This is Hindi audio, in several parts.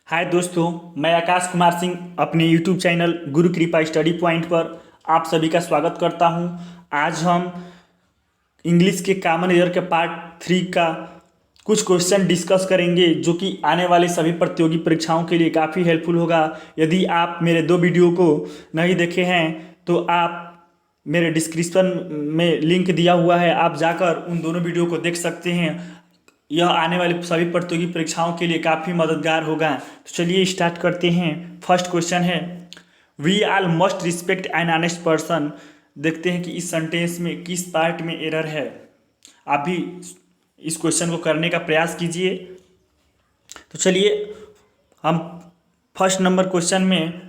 हाय दोस्तों, मैं आकाश कुमार सिंह अपने यूट्यूब चैनल गुरु कृपा स्टडी पॉइंट पर आप सभी का स्वागत करता हूं। आज हम इंग्लिश के कॉमन एरर के पार्ट 3 का कुछ क्वेश्चन डिस्कस करेंगे, जो कि आने वाली सभी प्रतियोगी परीक्षाओं के लिए काफ़ी हेल्पफुल होगा। यदि आप मेरे दो वीडियो को नहीं देखे हैं तो आप मेरे डिस्क्रिप्शन में लिंक दिया हुआ है, आप जाकर उन दोनों वीडियो को देख सकते हैं। यह आने वाली सभी प्रतियोगी परीक्षाओं के लिए काफ़ी मददगार होगा। तो चलिए स्टार्ट करते हैं। फर्स्ट क्वेश्चन है, we all must respect an honest person. देखते हैं कि इस सेंटेंस में किस पार्ट में एरर है। आप भी इस क्वेश्चन को करने का प्रयास कीजिए। तो चलिए, हम फर्स्ट नंबर क्वेश्चन में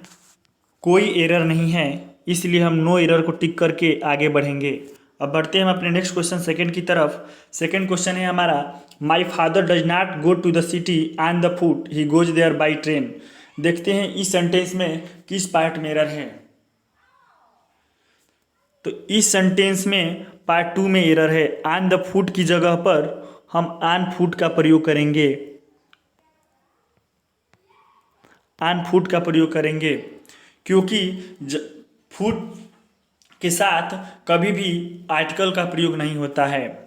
कोई एरर नहीं है, इसलिए हम नो एरर को टिक करके आगे बढ़ेंगे। अब बढ़ते हैं हम अपने नेक्स्ट क्वेश्चन सेकंड की तरफ। सेकंड क्वेश्चन है हमारा, my father does not go to the city on the foot, he goes there by train. देखते हैं इस सेंटेंस में किस पार्ट में एरर है। तो इस सेंटेंस में पार्ट 2 में एरर है। ऑन द फुट की जगह पर हम ऑन फुट का प्रयोग करेंगे। ऑन फुट का प्रयोग करेंगे क्योंकि फुट के साथ कभी भी आर्टिकल का प्रयोग नहीं होता है।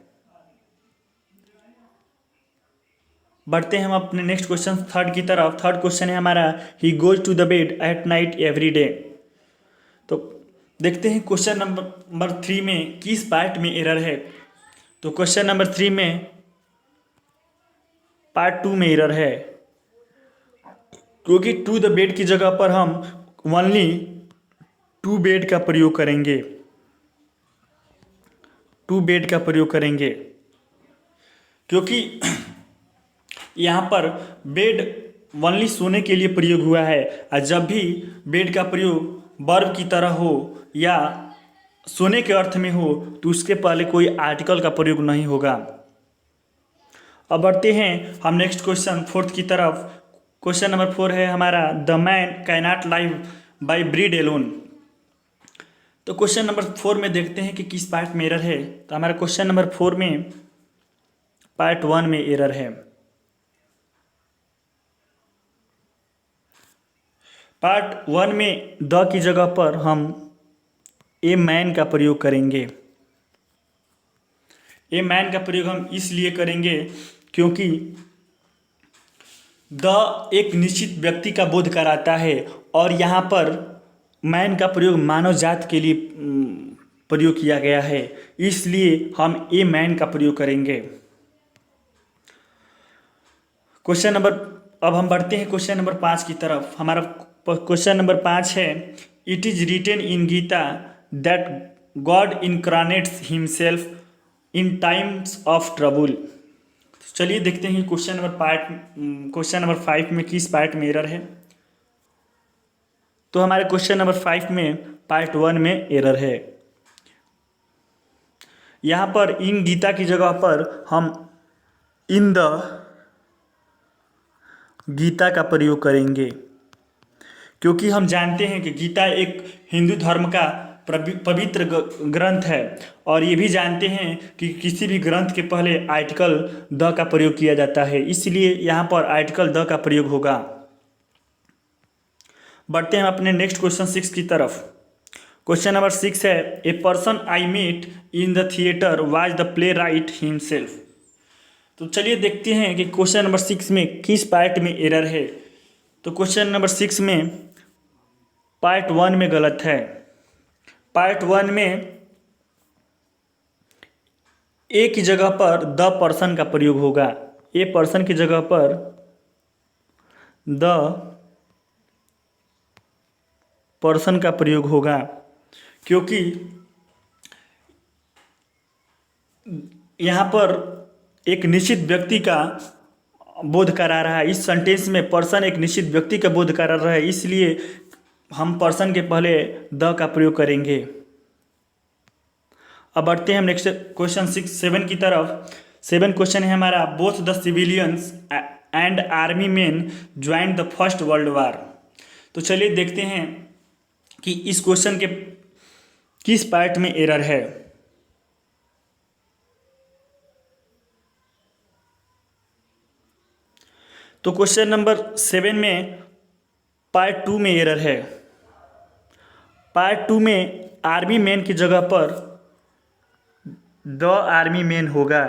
बढ़ते हैं हम अपने नेक्स्ट क्वेश्चन थर्ड की तरफ। थर्ड क्वेश्चन है हमारा, he goes to the bed at night every day. तो देखते हैं क्वेश्चन नंबर 3 में किस पार्ट में एरर है। तो क्वेश्चन नंबर 3 में पार्ट 2 में एरर है, क्योंकि टू द बेड की जगह पर हम ओनली टू बेड का प्रयोग करेंगे। टू बेड का प्रयोग करेंगे क्योंकि यहाँ पर बेड ओनली सोने के लिए प्रयोग हुआ है, और जब भी बेड का प्रयोग वर्ब की तरह हो या सोने के अर्थ में हो तो उसके पहले कोई आर्टिकल का प्रयोग नहीं होगा। अब बढ़ते हैं हम नेक्स्ट क्वेश्चन फोर्थ की तरफ। क्वेश्चन नंबर 4 है हमारा, the man can not live by bread alone. तो क्वेश्चन नंबर 4 में देखते हैं कि किस पार्ट में एरर है। तो हमारा क्वेश्चन नंबर 4 में पार्ट 1 में एरर है। पार्ट 1 में द की जगह पर हम ए मैन का प्रयोग करेंगे। ए मैन का प्रयोग हम इसलिए करेंगे क्योंकि द एक निश्चित व्यक्ति का बोध कराता है, और यहाँ पर मैन का प्रयोग मानव जात के लिए प्रयोग किया गया है, इसलिए हम ए मैन का प्रयोग करेंगे। क्वेश्चन नंबर अब हम बढ़ते हैं क्वेश्चन नंबर 5 की तरफ। हमारा क्वेश्चन नंबर 5 है, it is written in Gita that God incarnates himself in times of trouble. चलिए देखते हैं क्वेश्चन नंबर 5 में किस पार्ट में एरर है। तो हमारे क्वेश्चन नंबर 5 में पार्ट 1 में एरर है। यहाँ पर इन गीता की जगह पर हम इन द गीता का प्रयोग करेंगे, क्योंकि हम जानते हैं कि गीता एक हिंदू धर्म का पवित्र ग्रंथ है, और ये भी जानते हैं कि किसी भी ग्रंथ के पहले आर्टिकल द का प्रयोग किया जाता है, इसलिए यहाँ पर आर्टिकल द का प्रयोग होगा। बढ़ते हैं अपने नेक्स्ट क्वेश्चन 6 की तरफ। क्वेश्चन नंबर 6 है, a person I meet in the theatre was the playwright himself. तो चलिए देखते हैं कि क्वेश्चन नंबर 6 में किस पार्ट में एरर है। तो क्वेश्चन नंबर 6 में पार्ट 1 में गलत है। पार्ट 1 में ए की जगह पर द पर्सन का प्रयोग होगा। ए पर्सन की जगह पर द पर्सन का प्रयोग होगा, क्योंकि यहाँ पर एक निश्चित व्यक्ति का बोध करा रहा है। इस सेंटेंस में पर्सन एक निश्चित व्यक्ति का बोध करा रहा है, इसलिए हम पर्सन के पहले द का प्रयोग करेंगे। अब बढ़ते हैं हम नेक्स्ट क्वेश्चन 7 की तरफ। 7 क्वेश्चन है हमारा, both the civilians and army man joined the first world war. तो चलिए देखते हैं कि इस क्वेश्चन के किस पार्ट में एरर है। तो क्वेश्चन नंबर 7 में पार्ट 2 में एरर है। पार्ट 2 में आर्मी मैन की जगह पर द आर्मी मैन होगा।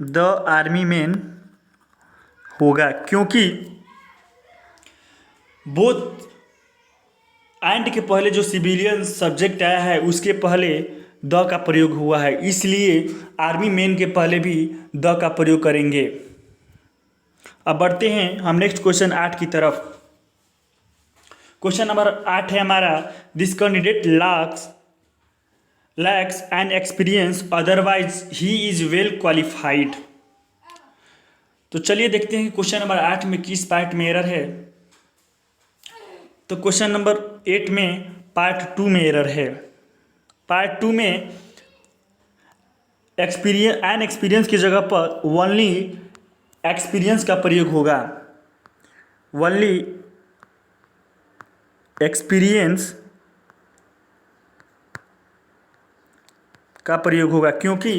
द आर्मी मैन होगा क्योंकि बोथ एंड के पहले जो सिविलियन सब्जेक्ट आया है उसके पहले द का प्रयोग हुआ है, इसलिए आर्मी मैन के पहले भी द का प्रयोग करेंगे। अब बढ़ते हैं हम नेक्स्ट क्वेश्चन 8 की तरफ। क्वेश्चन नंबर 8 है हमारा, this candidate lakhs an experience otherwise he is well qualified. तो चलिए देखते हैं क्वेश्चन नंबर 8 में किस पार्ट में एरर है। तो क्वेश्चन नंबर 8 में पार्ट 2 में एरर है। पार्ट 2 में एक्सपीरियंस की जगह पर ओनली एक्सपीरियंस का प्रयोग होगा। ओनली एक्सपीरियंस का प्रयोग होगा क्योंकि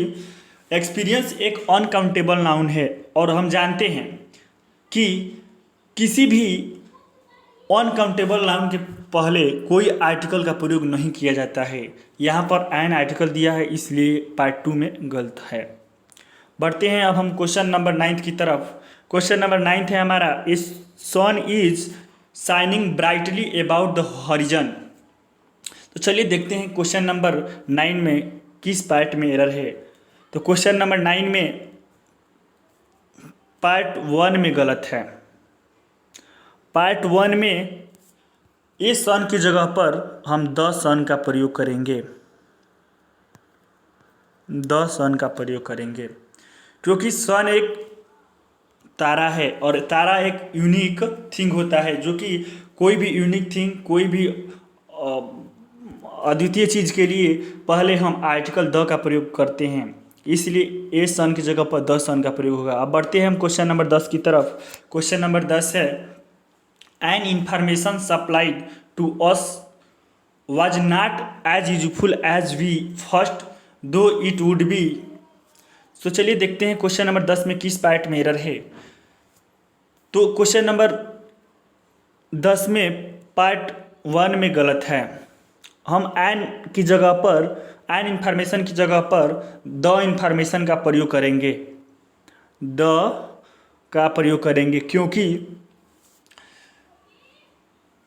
एक्सपीरियंस एक अनकाउंटेबल नाउन है और हम जानते हैं कि किसी भी अनकाउंटेबल नाउन के पहले कोई आर्टिकल का प्रयोग नहीं किया जाता है। यहाँ पर एन आर्टिकल दिया है, इसलिए पार्ट 2 में गलत है। बढ़ते हैं अब हम क्वेश्चन नंबर 9 की तरफ। क्वेश्चन नंबर 9 है हमारा, इस sun is shining brightly about the horizon. तो चलिए देखते हैं क्वेश्चन नंबर 9 में किस पार्ट में एरर है। तो क्वेश्चन नंबर 9 में पार्ट 1 में गलत है। पार्ट 1 में ए सन की जगह पर हम द सन का प्रयोग करेंगे। द सन का प्रयोग करेंगे क्योंकि सन एक तारा है और तारा एक यूनिक थिंग होता है, जो कि कोई भी यूनिक थिंग, कोई भी अद्वितीय चीज़ के लिए पहले हम आर्टिकल द का प्रयोग करते हैं, इसलिए ए सन की जगह पर द सन का प्रयोग होगा। अब बढ़ते हैं हम क्वेश्चन नंबर 10 की तरफ। क्वेश्चन नंबर 10 है, an information supplied to us was not as useful as we first though it would be। तो चलिए देखते हैं क्वेश्चन नंबर 10 में किस पार्ट में एरर है। तो क्वेश्चन नंबर 10 में पार्ट 1 में गलत है। हम एन की जगह पर, एन इंफॉर्मेशन की जगह पर द इंफॉर्मेशन का प्रयोग करेंगे। द का प्रयोग करेंगे क्योंकि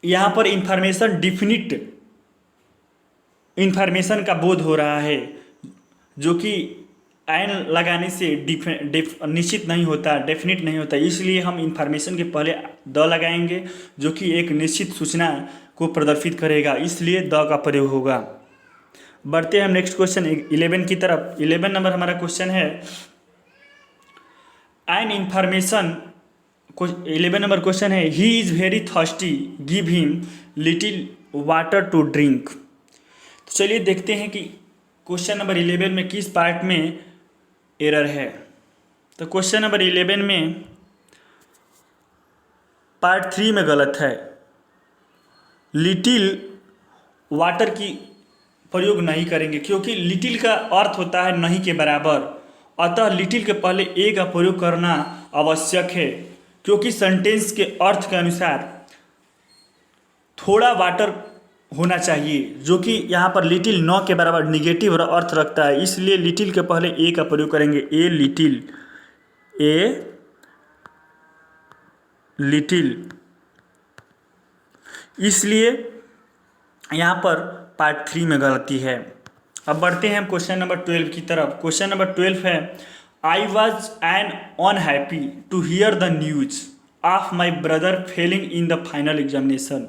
यहाँ पर इंफॉर्मेशन डिफिनिट इंफॉर्मेशन का बोध हो रहा है, जो कि एन लगाने से निश्चित नहीं होता, डेफिनिट नहीं होता, इसलिए हम इंफॉर्मेशन के पहले द लगाएंगे जो कि एक निश्चित सूचना को प्रदर्शित करेगा, इसलिए द का प्रयोग होगा। बढ़ते हैं हम नेक्स्ट क्वेश्चन 11 की तरफ। 11 नंबर हमारा क्वेश्चन है, एन इंफॉर्मेशन 11 नंबर क्वेश्चन है, he is very thirsty give him little water to drink. तो चलिए देखते हैं कि क्वेश्चन नंबर 11 में किस पार्ट में एरर है। तो क्वेश्चन नंबर 11 में पार्ट 3 में गलत है। लिटिल वाटर की प्रयोग नहीं करेंगे क्योंकि लिटिल का अर्थ होता है नहीं के बराबर, अतः लिटिल के पहले ए का प्रयोग करना आवश्यक है क्योंकि सेंटेंस के अर्थ के अनुसार थोड़ा वाटर होना चाहिए, जो कि यहाँ पर लिटिल न के बराबर निगेटिव अर्थ रखता है, इसलिए लिटिल के पहले ए का प्रयोग करेंगे। ए लिटिल, इसलिए यहाँ पर पार्ट 3 में गलती है। अब बढ़ते हैं हम क्वेश्चन नंबर 12 की तरफ। क्वेश्चन नंबर 12 है, I was an unhappy to hear the news of my brother failing in the final examination.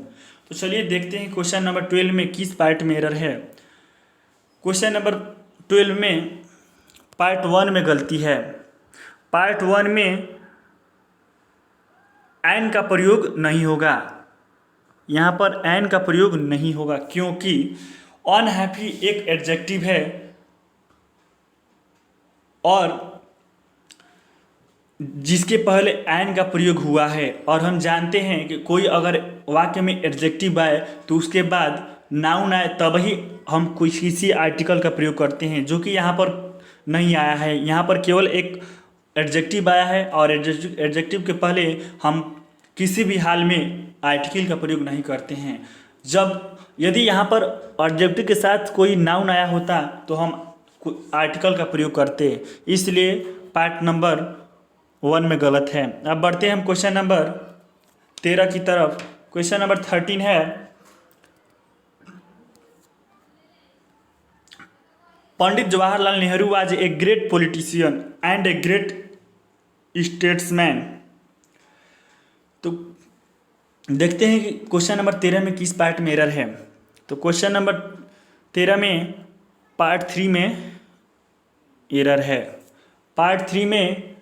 तो चलिए देखते हैं क्वेश्चन नंबर 12 में किस पार्ट में एरर है। क्वेश्चन नंबर 12 में पार्ट 1 में गलती है। पार्ट 1 में एन का प्रयोग नहीं होगा, यहाँ पर एन का प्रयोग नहीं होगा क्योंकि अनहैप्पी एक एडजेक्टिव है और जिसके पहले एन का प्रयोग हुआ है, और हम जानते हैं कि कोई अगर वाक्य में एडजेक्टिव आए तो उसके बाद नाउन आए तब ही हम किसी आर्टिकल का प्रयोग करते हैं, जो कि यहाँ पर नहीं आया है। यहाँ पर केवल एक एडजेक्टिव आया है और एडजेक्टिव के पहले हम किसी भी हाल में आर्टिकल का प्रयोग नहीं करते हैं। जब यदि यहाँ पर एडजेक्टिव के साथ कोई नाउन आया होता तो हम आर्टिकल का प्रयोग करते, इसलिए पार्ट नंबर 1 में गलत है। अब बढ़ते हैं हम क्वेश्चन नंबर 13 की तरफ। क्वेश्चन नंबर 13 है, Pandit Jawaharlal Nehru was a great politician and a great statesman. तो देखते हैं कि क्वेश्चन नंबर 13 में किस पार्ट में एरर है। तो क्वेश्चन नंबर 13 में पार्ट 3 में एरर है। पार्ट 3 में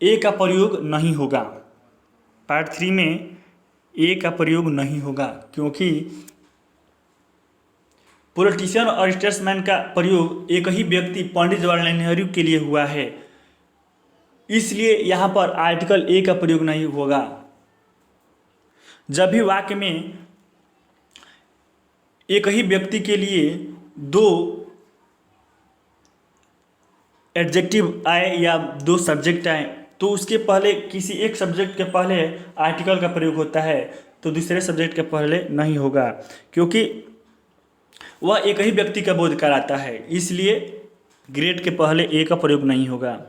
ए का प्रयोग नहीं होगा। पार्ट 3 में ए का प्रयोग नहीं होगा क्योंकि पॉलिटिशियन और स्टेट्समैन का प्रयोग एक ही व्यक्ति पंडित जवाहरलाल नेहरू के लिए हुआ है, इसलिए यहाँ पर आर्टिकल ए का प्रयोग नहीं होगा। जब भी वाक्य में एक ही व्यक्ति के लिए दो एडजेक्टिव आए या दो सब्जेक्ट आए तो उसके पहले किसी एक सब्जेक्ट के पहले आर्टिकल का प्रयोग होता है, तो दूसरे सब्जेक्ट के पहले नहीं होगा क्योंकि वह एक ही व्यक्ति का बोध कराता है, इसलिए ग्रेट के पहले ए का प्रयोग नहीं होगा।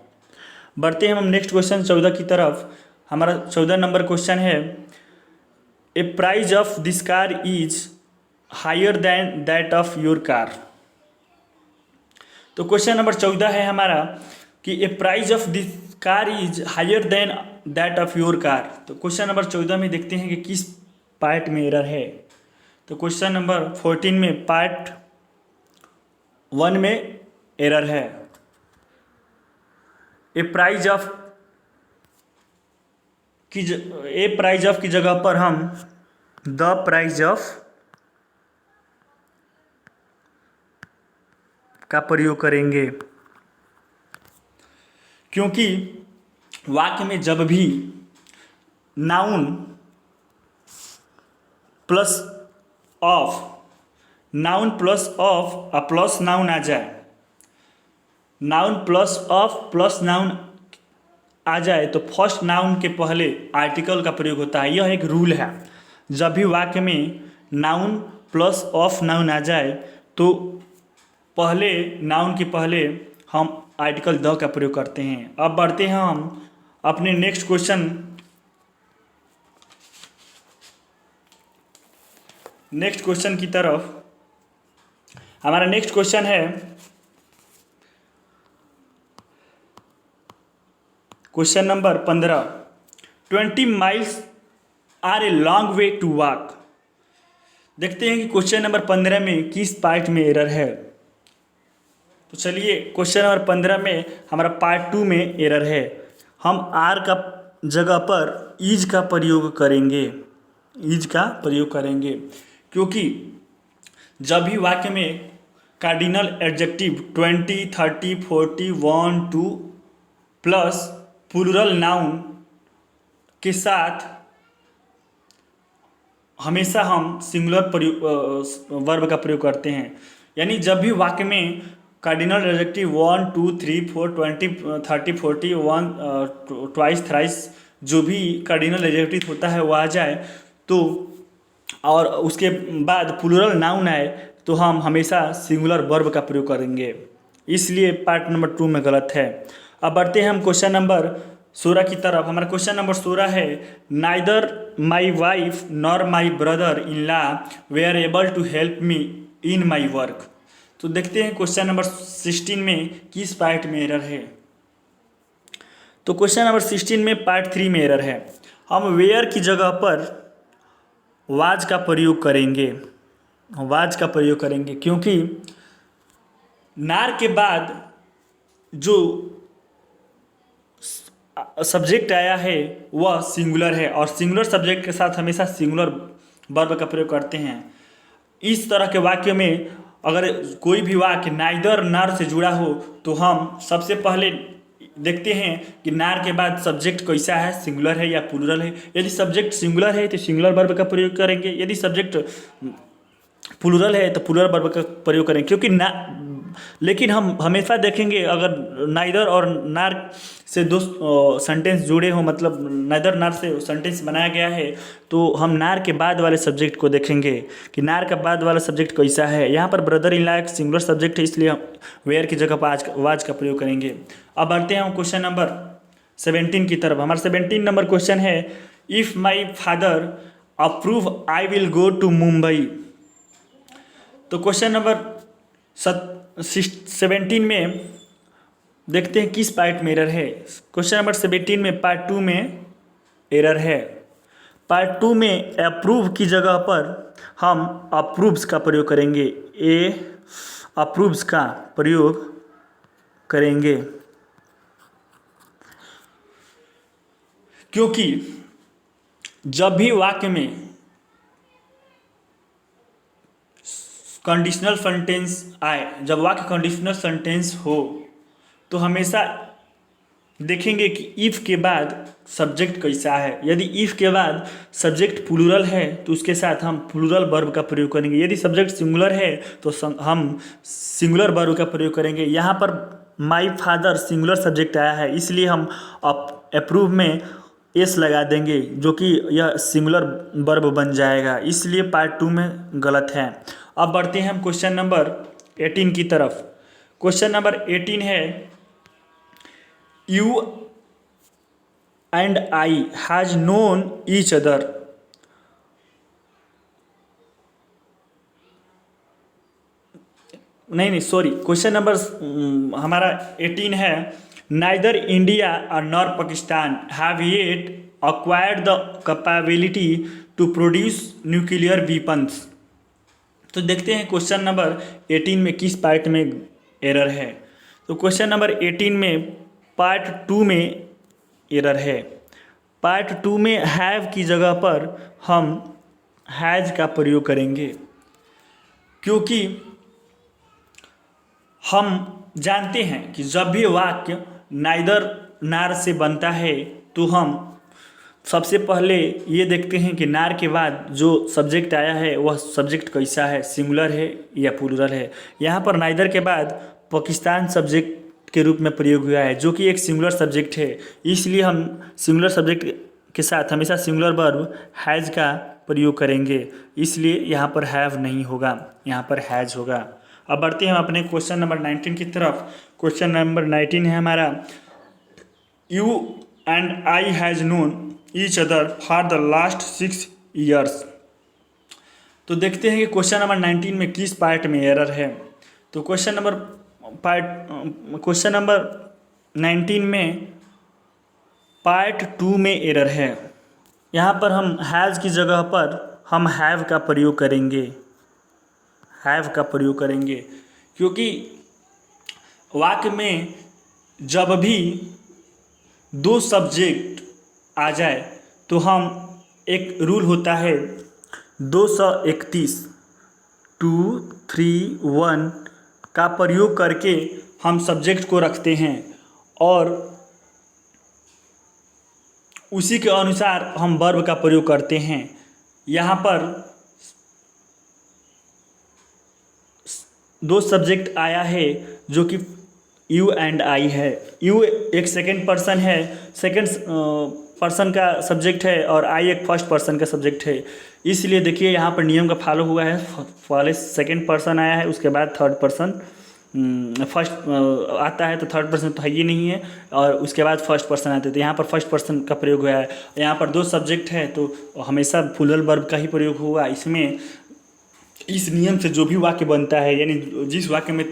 बढ़ते हैं हम नेक्स्ट क्वेश्चन 14 की तरफ। हमारा 14 नंबर क्वेश्चन है, a prize of this car is higher than that of your car. तो क्वेश्चन नंबर 14 है हमारा कि a prize of this car is higher than that of your car. तो क्वेश्चन नंबर 14 में देखते हैं कि किस पार्ट में एरर है। तो क्वेश्चन नंबर 14 में पार्ट 1 में एरर है। ए प्राइज ऑफ की जगह पर हम द प्राइज ऑफ का प्रयोग करेंगे क्योंकि वाक्य में जब भी noun plus of plus noun आ जाए, noun plus of plus noun आ जाए तो फर्स्ट नाउन के पहले आर्टिकल का प्रयोग होता है। यह एक रूल है। जब भी वाक्य में नाउन प्लस ऑफ नाउन आ जाए तो पहले नाउन के पहले हम आर्टिकल द का प्रयोग करते हैं। अब बढ़ते हैं हम अपने नेक्स्ट क्वेश्चन की तरफ। हमारा नेक्स्ट क्वेश्चन है, question number 15, 20 miles are a long way to walk. देखते हैं कि क्वेश्चन नंबर 15 में किस पार्ट में एरर है। तो चलिए क्वेश्चन नंबर 15 में हमारा पार्ट 2 में एरर है। हम आर का जगह पर इज का प्रयोग करेंगे क्योंकि जब भी वाक्य में cardinal adjective 20, 30, 40, 1, 2 plus plural noun के साथ हमेशा हम सिंगुलर वर्ब का प्रयोग करते हैं। यानी जब भी वाक्य में कार्डिनल एडजेक्टिव 1, 2, 3, 4, 20, 30, 40, 1 ट्वाइस थ्राइस जो भी कार्डिनल एडजेक्टिव होता है वो आ जाए तो और उसके बाद प्लूरल नाउन आए तो हम हमेशा सिंगुलर वर्ब का प्रयोग करेंगे, इसलिए पार्ट नंबर 2 में गलत है। अब बढ़ते हैं हम क्वेश्चन नंबर 16 की तरफ। हमारा क्वेश्चन नंबर 16 है, neither my wife nor my brother in law were able to help me in my work. तो देखते हैं क्वेश्चन नंबर 16 में किस पार्ट में एरर है। तो क्वेश्चन नंबर 16 में पार्ट 3 में एरर है। हम वेयर की जगह पर वाज का प्रयोग करेंगे क्योंकि नार के बाद जो सब्जेक्ट आया है वह सिंगुलर है और सिंगुलर सब्जेक्ट के साथ हमेशा सिंगुलर वर्ब का प्रयोग करते हैं। इस तरह के वाक्य में अगर कोई भी वाक्य नाइदर नार से जुड़ा हो तो हम सबसे पहले देखते हैं कि नार के बाद सब्जेक्ट कैसा है, सिंगुलर है या प्लूरल है। यदि सब्जेक्ट सिंगुलर है तो सिंगुलर वर्ब का प्रयोग करेंगे, यदि सब्जेक्ट प्लूरल है तो प्लूरल वर्ब का प्रयोग करेंगे क्योंकि लेकिन हम हमेशा देखेंगे अगर नाइदर और नार से दो सेंटेंस जुड़े हों, मतलब नाइदर नार से सेंटेंस बनाया गया है, तो हम नार के बाद वाले सब्जेक्ट को देखेंगे कि नार का बाद वाला सब्जेक्ट कैसा है। यहाँ पर ब्रदर इन लॉ एक सिंगुलर सब्जेक्ट है, इसलिए हम वेयर की जगह पर आज वाज का प्रयोग करेंगे। अब बढ़ते हैं हम क्वेश्चन नंबर 17 की तरफ। हमारा 17 नंबर क्वेश्चन है, if my father approve I will go to Mumbai. तो क्वेश्चन नंबर 17 में देखते हैं किस पार्ट में एरर है। क्वेश्चन नंबर 17 में पार्ट 2 में एरर है। पार्ट 2 में अप्रूव की जगह पर हम अप्रूव्स का प्रयोग करेंगे, अप्रूव्स का प्रयोग करेंगे, क्योंकि जब भी वाक्य में कंडीशनल सेंटेंस आए, जब वाक्य कंडीशनल सेंटेंस हो, तो हमेशा देखेंगे कि इफ़ के बाद सब्जेक्ट कैसा है। यदि इफ़ के बाद सब्जेक्ट प्लूरल है तो उसके साथ हम प्लूरल वर्ब का प्रयोग करेंगे। यदि सब्जेक्ट सिंगुलर है तो हम सिंगुलर वर्ब का प्रयोग करेंगे। यहाँ पर माई फादर सिंगुलर सब्जेक्ट आया है, इसलिए हम अप्रूव में एस लगा देंगे, जो कि यह सिंगुलर वर्ब बन जाएगा, इसलिए पार्ट 2 में गलत है। अब बढ़ते हैं हम क्वेश्चन नंबर 18 की तरफ। क्वेश्चन नंबर 18 है, you and I has known each other. नहीं सॉरी, क्वेश्चन नंबर हमारा 18 है, नाइदर इंडिया और nor Pakistan have yet acquired the capability to produce nuclear weapons। तो देखते हैं क्वेश्चन नंबर 18 में किस पार्ट में एरर है। तो क्वेश्चन नंबर 18 में पार्ट 2 में एरर है। पार्ट 2 में हैव की जगह पर हम हैज का प्रयोग करेंगे, क्योंकि हम जानते हैं कि जब भी वाक्य नाइदर नार से बनता है तो हम सबसे पहले ये देखते हैं कि नार के बाद जो सब्जेक्ट आया है वह सब्जेक्ट कैसा है, सिंगुलर है या प्लूरल है। यहाँ पर नाइदर के बाद पाकिस्तान सब्जेक्ट के रूप में प्रयोग हुआ है, जो कि एक सिंगुलर सब्जेक्ट है, इसलिए हम सिंगुलर सब्जेक्ट के साथ हमेशा सिंगुलर वर्ब हैज़ का प्रयोग करेंगे, इसलिए यहाँ पर हैव नहीं होगा, यहाँ पर हैज़ होगा। अब बढ़ते हैं हम अपने क्वेश्चन नंबर 19 की तरफ। क्वेश्चन नंबर 19 है हमारा, you and I has known each other for the last 6 years। तो देखते हैं कि क्वेश्चन नंबर 19 में किस पार्ट में एरर है। तो क्वेश्चन नंबर 19 में पार्ट 2 में एरर है। यहाँ पर हम हैज़ की जगह पर हम हैव का प्रयोग करेंगे, हैव का प्रयोग करेंगे, क्योंकि वाक्य में जब भी दो सब्जेक्ट आ जाए तो हम एक रूल होता है 231 231 का प्रयोग करके हम सब्जेक्ट को रखते हैं और उसी के अनुसार हम वर्ब का प्रयोग करते हैं। यहाँ पर दो सब्जेक्ट आया है जो कि यू एंड आई है। यू एक सेकंड पर्सन है, सेकंड पर्सन का सब्जेक्ट है, और आई एक फर्स्ट पर्सन का सब्जेक्ट है। इसलिए देखिए यहाँ पर नियम का फॉलो हुआ है, पहले सेकंड पर्सन आया है, उसके बाद थर्ड पर्सन फर्स्ट आता है, तो थर्ड पर्सन तो है ही नहीं है, और उसके बाद फर्स्ट पर्सन आते हैं, तो यहाँ पर फर्स्ट पर्सन का प्रयोग हुआ है। यहाँ पर दो सब्जेक्ट है तो हमेशा प्लूरल वर्ब का ही प्रयोग हुआ। इसमें इस नियम से जो भी वाक्य बनता है, यानी जिस वाक्य में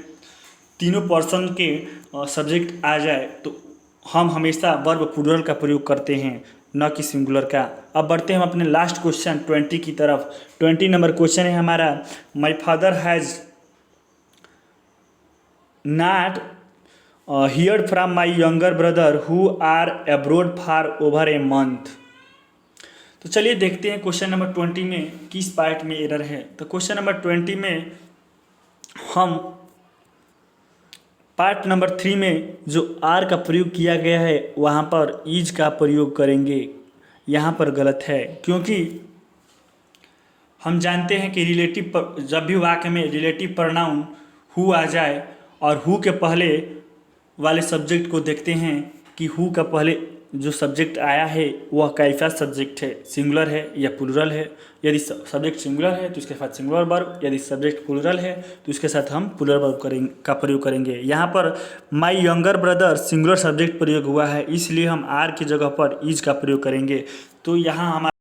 तीनों पर्सन के सब्जेक्ट आ जाए, तो हम हमेशा वर्ब प्लूरल का प्रयोग करते हैं, न कि सिंगुलर का। अब बढ़ते हैं हम अपने लास्ट क्वेश्चन 20 की तरफ। 20 नंबर क्वेश्चन है हमारा, my father has not heard from my younger brother who are abroad for over a month. तो चलिए देखते हैं क्वेश्चन नंबर 20 में किस पार्ट में एरर है। तो क्वेश्चन नंबर 20 में हम पार्ट नंबर 3 में जो आर का प्रयोग किया गया है वहाँ पर इज का प्रयोग करेंगे। यहाँ पर गलत है, क्योंकि हम जानते हैं कि रिलेटिव जब भी वाक्य में रिलेटिव प्रोनाउन हु आ जाए और हु के पहले वाले सब्जेक्ट को देखते हैं कि हु का पहले जो सब्जेक्ट आया है वह कैसा सब्जेक्ट है, सिंगुलर है या प्लूरल है। यदि सब्जेक्ट सिंगुलर है तो इसके साथ सिंगुलर वर्ब, यदि सब्जेक्ट प्लूरल है तो इसके साथ हम प्लूरल वर्ब का प्रयोग करेंगे। यहाँ पर माई यंगर ब्रदर सिंगुलर सब्जेक्ट प्रयोग हुआ है, इसलिए हम आर की जगह पर इज का प्रयोग करेंगे। तो यहाँ हमारा